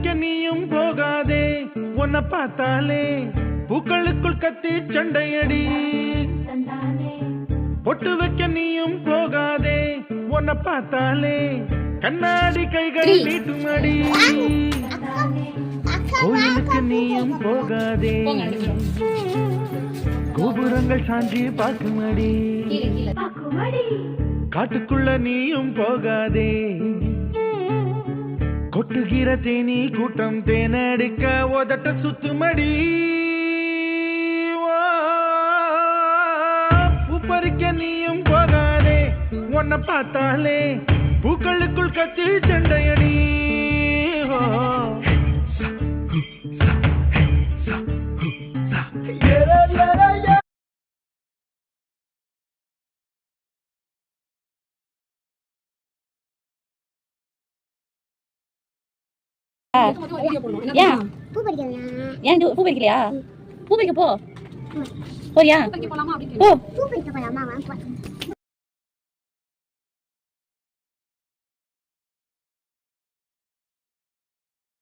பறிக்க நீயும் போகாதே, உன்னை பார்த்தாலே பூக்களுக்குள் கத்தி சண்டையடி. பொட்டு வைக்க நீயும் போகாதே, உன்னை பார்த்தாலே கண்ணாடி கைகள் நீட்டுமடி. கோயிலுக்கு நீயும் போகாதே, கோபுரங்கள் சாஞ்சி பார்க்குமடி. காட்டுக்குள்ள நீயும் போகாதே, கொட்டுகிற தேனி கூட்டம் தேனடிக்க உதட்ட சுத்துமடி. பூப்பறிக்க நீயும் போகாதே, உன்னை பார்த்தாலே பூக்களுக்குள் கத்தி சண்டையடி. பூ பறிக்கலையா? பூ பறிக்க போறியா?